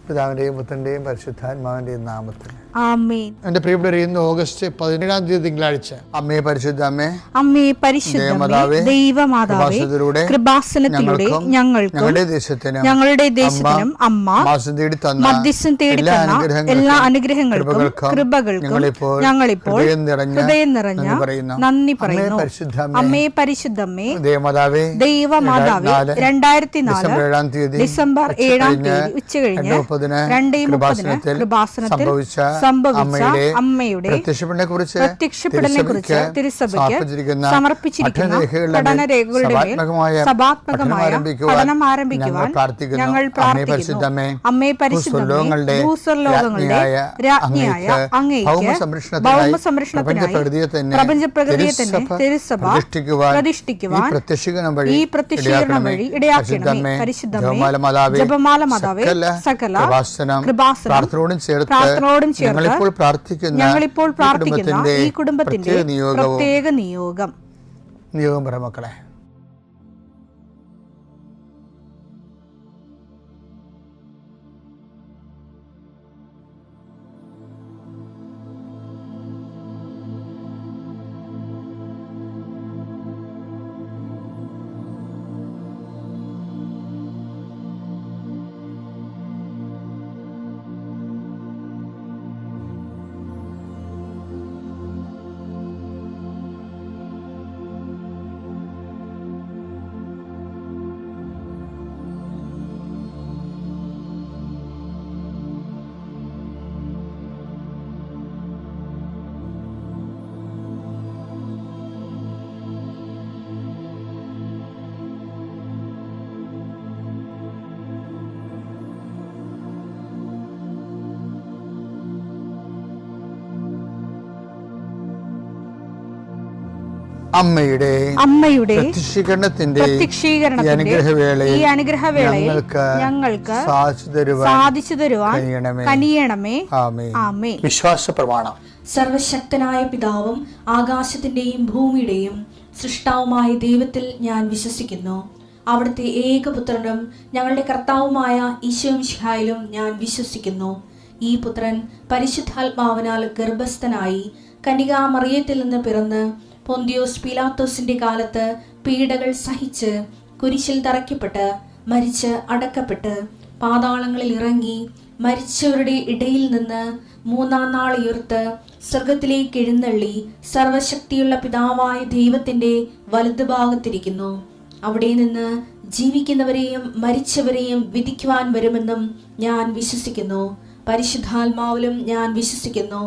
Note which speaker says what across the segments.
Speaker 1: പിതാവിന്റെയും പുത്രന്റെയും പരിശുദ്ധാത്മാവിന്റെയും നാമത്തിൽ
Speaker 2: ആമേൻ.
Speaker 1: എന്റെ പ്രിയപ്പെട്ടവരെ, ഇന്ന് ഓഗസ്റ്റ് 17 തിങ്കളാഴ്ച. അമ്മേ പരിശുദ്ധ അമ്മേ,
Speaker 2: അമ്മേ പരിശുദ്ധമേ, ദൈവമാതാവേ, കൃപാസനത്തിലൂടെ ഞങ്ങളുടെ ദേശത്തിനും അമ്മ മധ്യസ്ഥം തേടി തന്ന എല്ലാ അനുഗ്രഹങ്ങൾക്കും കൃപകൾക്കും ഞങ്ങളിപ്പോൾ ഹൃദയം നിറഞ്ഞ നന്ദി പറയുന്നു. അമ്മേ പരിശുദ്ധമേ, ദൈവമാതാവേ, 2004 ഡിസംബർ 7 ഉച്ചകഴിഞ്ഞ് 2:30 കൃപാസനത്തിൽ സംഭവിച്ച അമ്മയുടെ പ്രത്യക്ഷപ്പെടലിനെക്കുറിച്ച് തിരുസഭയ്ക്ക് സമർപ്പിച്ചിരിക്കുന്ന പഠനരേഖകളുടെ സഭാത്മകമായ പഠനം ആരംഭിക്കുവാൻ ഞങ്ങൾ പ്രാർത്ഥിക്കുന്നു. അമ്മേ പരിശുദ്ധമേ, ഭൂസ്വർലോകങ്ങളുടെ രാജ്ഞിയായ അങ്ങേയ്ക്ക് ഭൗമസംരക്ഷണത്തിനായി പ്രപഞ്ചപ്രകൃതിയെ തന്നെ തിരുസഭ പ്രതിഷ്ഠിക്കുവാൻ ഈ പ്രത്യക്ഷീകരണം വഴി ഇടയാക്കണമേ. പരിശുദ്ധമേ, ജപമാല മാതാവേ, സകല കൃപാസനം പ്രാർത്ഥനയോടും ചേർത്ത് ഞങ്ങളിപ്പോൾ പ്രാർത്ഥിക്കുന്ന ഈ കുടുംബത്തിന്റെ പ്രത്യേക നിയോഗം
Speaker 1: മക്കളെ. അമ്മയുടെ പ്രത്യക്ഷീകരണത്തിന്റെ ഈ അനുഗ്രഹവേളയിൽ ഞങ്ങൾക്ക് സാധിച്ചു തരുവാൻ കനിയണമേ. ആമേൻ. വിശ്വാസ പ്രമാണം.
Speaker 3: സർവശക്തനായ പിതാവും ആകാശത്തിന്റെയും ഭൂമിയുടെയും സൃഷ്ടാവുമായ ദൈവത്തിൽ ഞാൻ വിശ്വസിക്കുന്നു. അവിടുത്തെ ഏകപുത്രനും ഞങ്ങളുടെ കർത്താവുമായ ഈശോമിശിഹായിലും ഞാൻ വിശ്വസിക്കുന്നു. ഈ പുത്രൻ പരിശുദ്ധാത്മാവിനാൽ ഗർഭസ്ഥനായി കന്യകാമറിയത്തിൽ നിന്ന് പിറന്ന് പൊന്തിയോസ് പീലാത്തോസിന്റെ കാലത്ത് പീഡകൾ സഹിച്ച് കുരിശിൽ തറയ്ക്കപ്പെട്ട് മരിച്ച് അടക്കപ്പെട്ട് പാതാളങ്ങളിൽ ഇറങ്ങി മരിച്ചവരുടെ ഇടയിൽ നിന്ന് 3-ാം നാൾ ഉയർത്ത് സ്വർഗത്തിലേക്ക് എഴുന്നള്ളി സർവശക്തിയുള്ള പിതാവായ ദൈവത്തിന്റെ വലതുഭാഗത്തിരിക്കുന്നു. അവിടെ നിന്ന് ജീവിക്കുന്നവരെയും മരിച്ചവരെയും വിധിക്കുവാൻ വരുമെന്നും ഞാൻ വിശ്വസിക്കുന്നു. പരിശുദ്ധാത്മാവിലും ഞാൻ വിശ്വസിക്കുന്നു.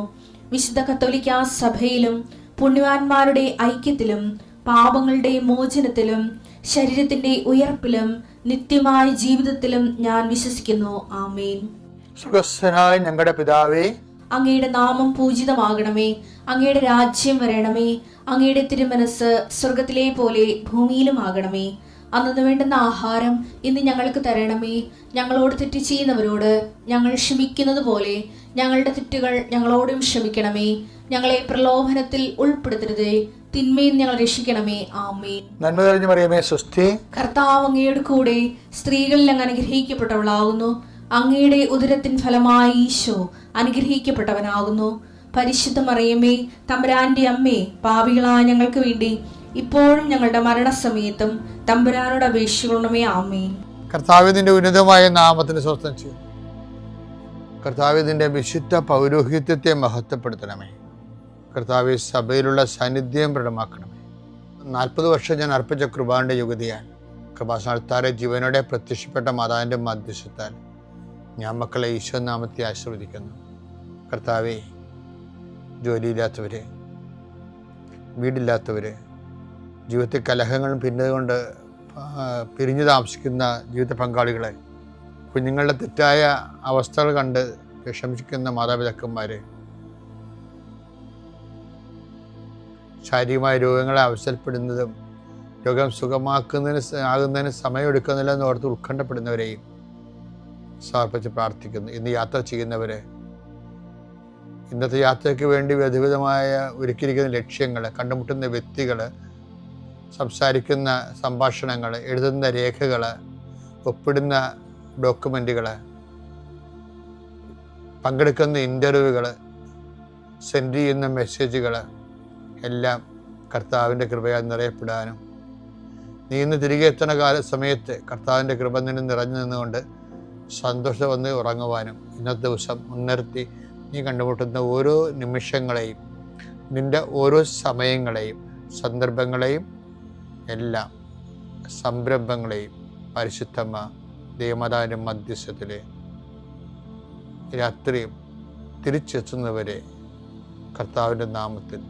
Speaker 3: വിശുദ്ധ കത്തോലിക്കാ സഭയിലും പുണ്യവാന്മാരുടെ ഐക്യത്തിലും പാപങ്ങളുടെ മോചനത്തിലും ശരീരത്തിന്റെ ഉയർപ്പിലും നിത്യമായ ജീവിതത്തിലും ഞാൻ വിശ്വസിക്കുന്നു. ആമേൻ.
Speaker 1: സുഖസ്ഥനായ ഞങ്ങളുടെ പിതാവേ,
Speaker 3: അങ്ങയുടെ നാമം പൂജിതമാകണമേ. അങ്ങയുടെ രാജ്യം വരണമേ. അങ്ങയുടെ തിരുമനസ് സ്വർഗത്തിലെ പോലെ ഭൂമിയിലും ആകണമേ. അന്നു വേണ്ടുന്ന ആഹാരം ഇന്ന് ഞങ്ങൾക്ക് തരണമേ. ഞങ്ങളോട് തെറ്റ് ചെയ്യുന്നവരോട് ഞങ്ങൾ ക്ഷമിക്കുന്നത് പോലെ ഞങ്ങളുടെ തെറ്റുകൾ ഞങ്ങളോടും ക്ഷമിക്കണമേ. ഞങ്ങളെ പ്രലോഭനത്തിൽ ഉൾപ്പെടുത്തരുതേ, തിന്മയിൽ ഞങ്ങൾ രക്ഷിക്കണമേ. ആമേൻ.
Speaker 1: നന്മ നിറഞ്ഞ മറിയമേ, സ്വസ്തി.
Speaker 3: കർത്താവ് അങ്ങയുടെ കൂടെ സ്ത്രീകളിൽ അങ്ങ് അനുഗ്രഹിക്കപ്പെട്ടവളാകുന്നു. അങ്ങയുടെ ഉദരത്തിൻ ഫലമായി ഈശോ അനുഗ്രഹിക്കപ്പെട്ടവനാകുന്നു. പരിശുദ്ധ മറിയമേ, തമ്പുരാന്റെ അമ്മേ, പാപികളായ ഞങ്ങൾക്ക് വേണ്ടി ഇപ്പോഴും ഞങ്ങളുടെ മരണസമയത്തും തമ്പുരാനോട് അപേക്ഷിക്കണമേ. ആമേൻ.
Speaker 1: കർത്താവിന്റെ ഉന്നതമായ നാമത്തിന് സ്വസ്ഥം ചെയ്യും. കർത്താവിന്റെ വിശുദ്ധ പൗരോഹിത്യത്തെ മഹത്വപ്പെടുത്തണമേ. കർത്താവ് സഭയിലുള്ള സാന്നിധ്യം പ്രകടമാക്കണമേ. 40 വർഷം ഞാൻ അർപ്പിച്ച കൃപാന്റെ യുഗതിയാൽ കൃപാസനത്താറെ ജീവനോടെ പ്രത്യക്ഷപ്പെട്ട മാതാവിന്റെ മധ്യസ്ഥത്താൽ ഞാൻ മക്കളെ ഈശോ നാമത്തെ ആശീർവദിക്കുന്നു. കർത്താവെ, ജോലിയില്ലാത്തവര്, വീടില്ലാത്തവര്, ജീവിതത്തിൽ കലഹങ്ങളും പിന്നതുകൊണ്ട് പിരിഞ്ഞു താമസിക്കുന്ന ജീവിത പങ്കാളികളെ, കുഞ്ഞുങ്ങളുടെ തെറ്റായ അവസ്ഥകൾ കണ്ട് വിഷമിക്കുന്ന മാതാപിതാക്കന്മാരെ, ശാരീരികമായ രോഗങ്ങളെ അവസരപ്പെടുന്നതും രോഗം ആകുന്നതിന് സമയമെടുക്കുന്നില്ലെന്ന് ഓർത്ത് ഉത്കണ്ഠപ്പെടുന്നവരെയും സമർപ്പിച്ച് പ്രാർത്ഥിക്കുന്നു. ഇന്ന് യാത്ര ചെയ്യുന്നവരെ, ഇന്നത്തെ യാത്രയ്ക്ക് വേണ്ടി വിധവിധമായ ഒരുക്കിയിരിക്കുന്ന ലക്ഷ്യങ്ങൾ, കണ്ടുമുട്ടുന്ന വ്യക്തികൾ, സംസാരിക്കുന്ന സംഭാഷണങ്ങൾ, എഴുതുന്ന രേഖകൾ, ഒപ്പിടുന്ന ഡോക്യുമെൻറ്റുകൾ, പങ്കെടുക്കുന്ന ഇൻ്റർവ്യൂകൾ, സെൻഡ് ചെയ്യുന്ന മെസ്സേജുകൾ എല്ലാം കർത്താവിൻ്റെ കൃപയാൽ നിറയപ്പെടാനും നീ ഇന്ന് തിരികെ എത്തുന്ന സമയത്ത് കർത്താവിൻ്റെ കൃപ നിന്നെ നിറഞ്ഞു നിന്നുകൊണ്ട് സന്തോഷം വന്ന് ഉറങ്ങുവാനും ഇന്നത്തെ ദിവസം മുൻനിർത്തി നീ കണ്ടുമുട്ടുന്ന ഓരോ നിമിഷങ്ങളെയും, നിൻ്റെ ഓരോ സമയങ്ങളെയും, സന്ദർഭങ്ങളെയും എല്ലാം സംരംഭങ്ങളെയും പരിശുദ്ധമ്മ ദൈവമാതാവിൻ്റെ മധ്യസ്ഥത്തിൽ രാത്രിയും തിരിച്ചെത്തുന്നവരെ കർത്താവിൻ്റെ നാമത്തിൽ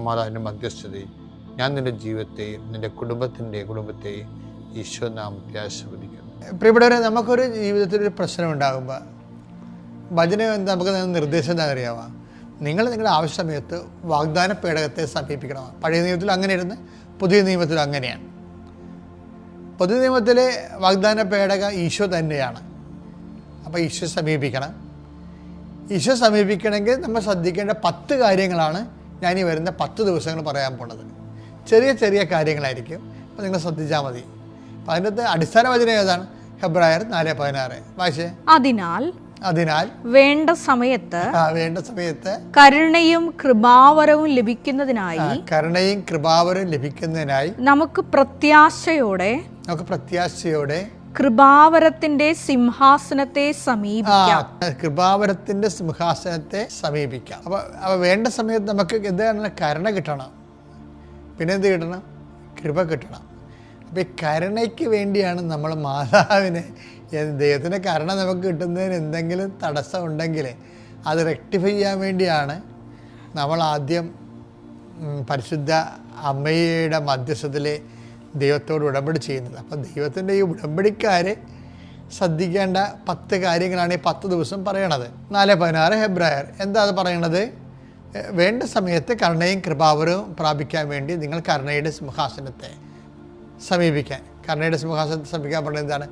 Speaker 1: മാതാവിൻ്റെ മധ്യസ്ഥതയും ഞാൻ നിൻ്റെ ജീവിതത്തെയും നിൻ്റെ കുടുംബത്തെയും ഈശോ നാമത്തെ ആശീർവദിക്കുന്നു. പ്രിയപ്പെട്ടവരെ, നമുക്കൊരു ജീവിതത്തിലൊരു പ്രശ്നം ഉണ്ടാകുമ്പോൾ വചനം എന്താ നമുക്ക് നിർദ്ദേശം എന്താ അറിയാമോ? നിങ്ങളുടെ ആവശ്യ സമയത്ത് വാഗ്ദാന പേടകത്തെ സമീപിക്കണം. പഴയ നിയമത്തിൽ അങ്ങനെയായിരുന്നു, പുതിയ നിയമത്തിൽ അങ്ങനെയാണ്. പുതിയ നിയമത്തിലെ വാഗ്ദാന പേടകം ഈശോ തന്നെയാണ്. അപ്പോൾ ഈശോ സമീപിക്കണം. ഈശോ സമീപിക്കണമെങ്കിൽ നമ്മൾ ശ്രദ്ധിക്കേണ്ട 10 കാര്യങ്ങളാണ് ഞാൻ ഈ വരുന്ന 10 ദിവസങ്ങൾ പറയാൻ പോണത്. ചെറിയ ചെറിയ കാര്യങ്ങളായിരിക്കും, അപ്പോൾ നിങ്ങൾ ശ്രദ്ധിച്ചാൽ മതി. അപ്പം അതിൻ്റെ അടിസ്ഥാന വചനം ഏതാണ്? ഹെബ്രായർ 4:16 വായിച്ചേ. അതിനാൽ
Speaker 2: വേണ്ട സമയത്ത് കരുണയും കൃപാവരവും ലഭിക്കുന്നതിനായി നമുക്ക് പ്രത്യാശയോടെ കൃപാവരത്തിന്റെ സിംഹാസനത്തെ സമീപിക്കാം.
Speaker 1: അപ്പൊ വേണ്ട സമയത്ത് നമുക്ക് എന്താണ്? കരുണ കിട്ടണം. പിന്നെ എന്ത് കിട്ടണം? കൃപ കിട്ടണം. അപ്പം ഈ കരുണയ്ക്ക് വേണ്ടിയാണ് നമ്മൾ മാതാവിനെ, ദൈവത്തിൻ്റെ കരുണ നമുക്ക് കിട്ടുന്നതിന് എന്തെങ്കിലും തടസ്സം ഉണ്ടെങ്കിൽ അത് റെക്ടിഫൈ ചെയ്യാൻ വേണ്ടിയാണ് നമ്മൾ ആദ്യം പരിശുദ്ധ അമ്മയുടെ മധ്യസ്ഥത്തിൽ ദൈവത്തോട് ഉടമ്പടി ചെയ്യുന്നത്. അപ്പം ദൈവത്തിൻ്റെ ഈ ഉടമ്പടിക്കാരെ ശ്രദ്ധിക്കേണ്ട 10 കാര്യങ്ങളാണ് ഈ 10 ദിവസം പറയണത്. 4:16 ഹെബ്രായർ. എന്താ അത് പറയണത്? വേണ്ട സമയത്ത് കരുണയും കൃപാവരവും പ്രാപിക്കാൻ വേണ്ടി നിങ്ങൾ കരുണയുടെ സിംഹാസനത്തെ സമീപിക്കാൻ. കരുണയുടെ സിംഹാസനത്തെ സമീപിക്കാൻ പറഞ്ഞത് എന്താണ്?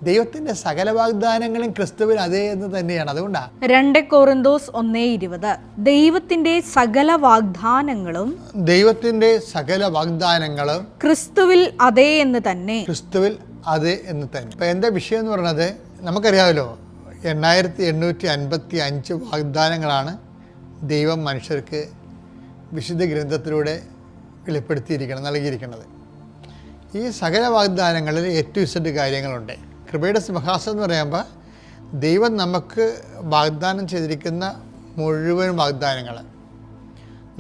Speaker 1: ദൈവത്തിൻ്റെ സകല വാഗ്ദാനങ്ങളും ക്രിസ്തുവിൽ അതേ എന്ന് തന്നെയാണ്. അതുകൊണ്ടാണ്
Speaker 2: 2 കൊരിന്തോസ് 1:20 ദൈവത്തിന്റെ സകല വാഗ്ദാനങ്ങളും ക്രിസ്തുവിൽ അതേ എന്ന് തന്നെ.
Speaker 1: ഇപ്പം എൻ്റെ വിഷയം എന്ന് പറയുന്നത് നമുക്കറിയാമല്ലോ, 8855 വാഗ്ദാനങ്ങളാണ് ദൈവം മനുഷ്യർക്ക് വിശുദ്ധ ഗ്രന്ഥത്തിലൂടെ നൽകിയിരിക്കുന്നത്. ഈ സകല വാഗ്ദാനങ്ങളിൽ A to Z കാര്യങ്ങളുണ്ട്. കൃപയുടെ സിംഹാസനം എന്ന് പറയുമ്പോൾ ദൈവം നമുക്ക് വാഗ്ദാനം ചെയ്തിരിക്കുന്ന മുഴുവൻ വാഗ്ദാനങ്ങൾ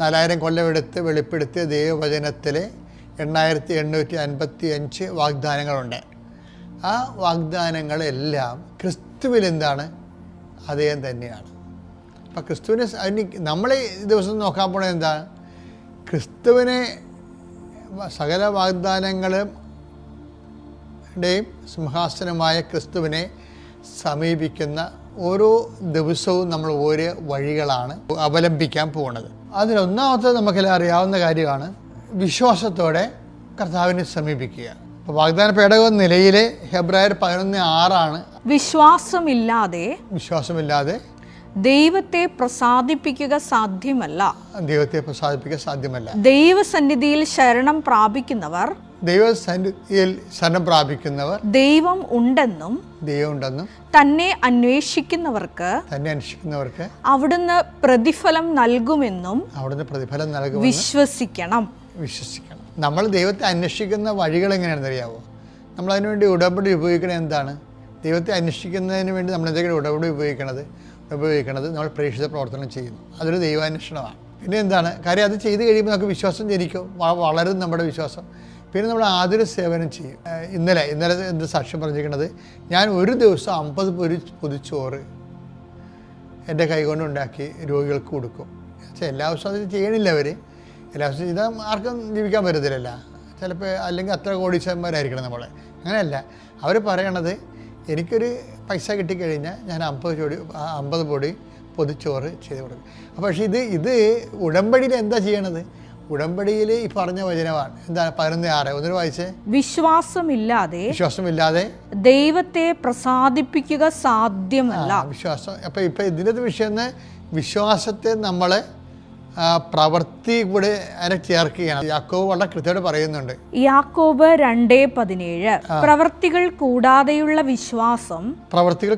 Speaker 1: 4000 കൊല്ലമെടുത്ത് വെളിപ്പെടുത്തിയ ദൈവവചനത്തിലെ 8855 വാഗ്ദാനങ്ങളുണ്ട്. ആ വാഗ്ദാനങ്ങളെല്ലാം ക്രിസ്തുവിൽ എന്താണ്? അതേ തന്നെയാണ്. അപ്പം ക്രിസ്തുവിനെ നമ്മളെ ദിവസം നോക്കാൻ പോണത് എന്താണ്? ക്രിസ്തുവിനെ, സകല വാഗ്ദാനങ്ങളുടെയും സിംഹാസനമായ ക്രിസ്തുവിനെ സമീപിക്കുന്ന ഓരോ ദിവസവും നമ്മൾ ഓരോ വഴികളാണ് അവലംബിക്കാൻ പോകുന്നത്. അതിലൊന്നാമത്തത് നമുക്കെല്ലാം അറിയാവുന്ന കാര്യമാണ് വിശ്വാസത്തോടെ കർത്താവിനെ സമീപിക്കുക. അപ്പോൾ വാഗ്ദാന പേടകം നിലയിലെ ഹെബ്രായർ 11:6 വിശ്വാസമില്ലാതെ
Speaker 2: ദൈവത്തെ പ്രസാദിപ്പിക്കുക സാധ്യമല്ല. ദൈവസന്നിധിയിൽ ശരണം പ്രാപിക്കുന്നവർ ദൈവം ഉണ്ടെന്നും തന്നെ അന്വേഷിക്കുന്നവർക്ക് അവിടുന്ന് പ്രതിഫലം നൽകുമെന്നും വിശ്വസിക്കണം.
Speaker 1: നമ്മൾ ദൈവത്തെ അന്വേഷിക്കുന്ന വഴികൾ എങ്ങനെയാണെന്ന് അറിയാമോ? നമ്മൾ അതിനുവേണ്ടി ഉടമ്പടി ഉപയോഗിക്കണത് എന്താണ്? ദൈവത്തെ അന്വേഷിക്കുന്നതിന് വേണ്ടി നമ്മൾ എന്തെങ്കിലും ഉടമ്പടി ഉപയോഗിക്കുന്നത് നമ്മൾ പ്രേക്ഷിത പ്രവർത്തനം ചെയ്യുന്നു. അതൊരു ദൈവാന്വേഷണമാണ്. പിന്നെ എന്താണ് കാര്യം? അത് ചെയ്ത് കഴിയുമ്പോൾ നമുക്ക് വിശ്വാസം ജനിക്കും, വളരും നമ്മുടെ വിശ്വാസം. പിന്നെ നമ്മൾ ആതുര സേവനം ചെയ്യും. ഇന്നലെ എന്ത് സാക്ഷ്യം പറഞ്ഞിരിക്കുന്നത്, ഞാൻ ഒരു ദിവസം 50 പൊതിച്ചോറ് എൻ്റെ കൈകൊണ്ടുണ്ടാക്കി രോഗികൾക്ക് കൊടുക്കും. എല്ലാ ദിവസവും അത് ചെയ്യണില്ല. എല്ലാ ദിവസവും ചെയ്താൽ ആർക്കും ജീവിക്കാൻ പറ്റത്തില്ലല്ല. ചിലപ്പോൾ അല്ലെങ്കിൽ അത്ര കോടീശ്വരന്മാരായിരിക്കണം നമ്മളെ. അങ്ങനെയല്ല. അവർ പറയണത്, എനിക്കൊരു പൈസ കിട്ടിക്കഴിഞ്ഞാൽ ഞാൻ 50 പൊടി പൊതിച്ചോറ് ചെയ്ത് കൊടുക്കും. അപ്പോൾ പക്ഷേ ഇത് ഉടമ്പടിയിൽ എന്താ ചെയ്യണത്? ഉടമ്പടിയിൽ ഈ പറഞ്ഞ വചനമാണ്. എന്താണ്? 11:6 ഒന്നൊരു വായിച്ചേ.
Speaker 2: വിശ്വാസമില്ലാതെ ദൈവത്തെ പ്രസാദിപ്പിക്കുക സാധ്യമല്ല.
Speaker 1: വിശ്വാസം. അപ്പോൾ ഇപ്പം ഇതിൻ്റെ വിഷയം വിശ്വാസത്തെ നമ്മൾ പ്രവൃത്തി കൂടെ അതിനെ ചേർക്കുകയാണ്. യാക്കോബ് വളരെ കൃത്യമായിട്ട് പറയുന്നുണ്ട്.
Speaker 2: യാക്കോബ് 2:17 പ്രവൃത്തികൾ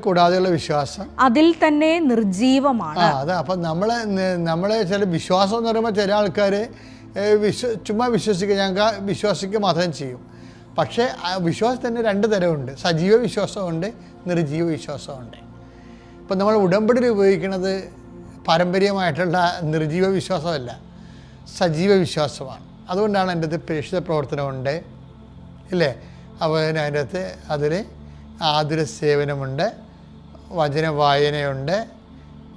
Speaker 2: കൂടാതെയുള്ള വിശ്വാസം അതിൽ തന്നെ നിർജീവമാണ്.
Speaker 1: അതെ. അപ്പം നമ്മളെ ചില വിശ്വാസം എന്ന് പറയുമ്പോൾ ചില ആൾക്കാർ ചുമ്മാ വിശ്വസിക്കുക, ഞങ്ങൾക്ക് വിശ്വസിക്കുക മാത്രം ചെയ്യും. പക്ഷേ വിശ്വാസത്തിന് 2 തരമുണ്ട്. സജീവ വിശ്വാസമുണ്ട്, നിർജീവ വിശ്വാസമുണ്ട്. ഇപ്പം നമ്മൾ ഉടമ്പടിയിൽ ഉപയോഗിക്കുന്നത് പാരമ്പര്യമായിട്ടുള്ള നിർജീവ വിശ്വാസമല്ല, സജീവ വിശ്വാസമാണ്. അതുകൊണ്ടാണ് എൻ്റെ അടുത്ത് പ്രേക്ഷിത പ്രവർത്തനമുണ്ട്, ഇല്ലേ? അപ്പോൾ അതിൻ്റെ അകത്ത് അതിൽ ആതുര സേവനമുണ്ട്, വചന വായനയുണ്ട്.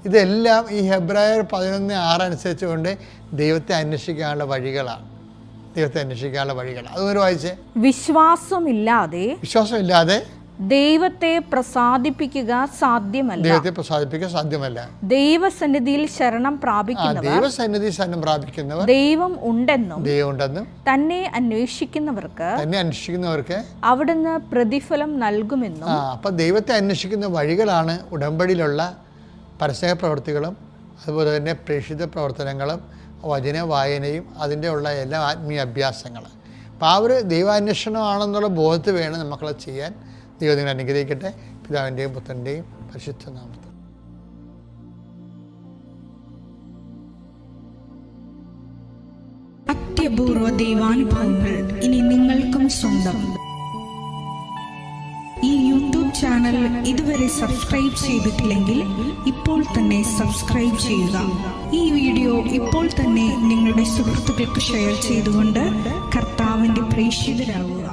Speaker 1: ഇതെല്ലാം ഈ ഹെബ്രായർ 11:6 അനുസരിച്ചുകൊണ്ട് ദൈവത്തെ അന്വേഷിക്കാനുള്ള വഴികളാണ്. അതൊന്ന് വായിച്ചേ.
Speaker 2: വിശ്വാസമില്ലാതെ ദൈവത്തെ പ്രസാദിപ്പിക്കുക സാധ്യമല്ല. ദൈവസന്നിധിയിൽ ശരണം പ്രാപിക്കുന്നവർ ദൈവം ഉണ്ടെന്നും തന്നെ അന്വേഷിക്കുന്നവർക്ക് അവിടുന്ന് പ്രതിഫലം നൽകുമെന്നും.
Speaker 1: അപ്പം ദൈവത്തെ അന്വേഷിക്കുന്ന വഴികളാണ് ഉടമ്പടിയിലുള്ള പരസ്യ പ്രവർത്തികളും അതുപോലെ തന്നെ പ്രേക്ഷിത പ്രവർത്തനങ്ങളും വചന വായനയും അതിൻ്റെ ഉള്ള എല്ലാ ആത്മീയ അഭ്യാസങ്ങളും. അപ്പോൾ ആ ഒരു ദൈവാന്വേഷണമാണെന്നുള്ള ബോധത്തിൽ വേണം നമുക്കത് ചെയ്യാൻ. ദൈവം നിങ്ങൾ അനുഗ്രഹിക്കട്ടെ. പിതാവിൻ്റെയും പുത്രൻ്റെയും പരിശുദ്ധ നാമത്തിൽ.
Speaker 2: അത്യപൂർവ ദൈവാനുഭവങ്ങൾ ഇനി നിങ്ങൾക്കും സ്വന്തം. ഈ യൂട്യൂബ് ചാനൽ ഇതുവരെ സബ്സ്ക്രൈബ് ചെയ്തിട്ടില്ലെങ്കിൽ ഇപ്പോൾ തന്നെ സബ്സ്ക്രൈബ് ചെയ്യുക. ഈ വീഡിയോ ഇപ്പോൾ തന്നെ നിങ്ങളുടെ സുഹൃത്തുക്കൾക്ക് ഷെയർ ചെയ്തുകൊണ്ട് കർത്താവിൻ്റെ പ്രേക്ഷിതരാകുക.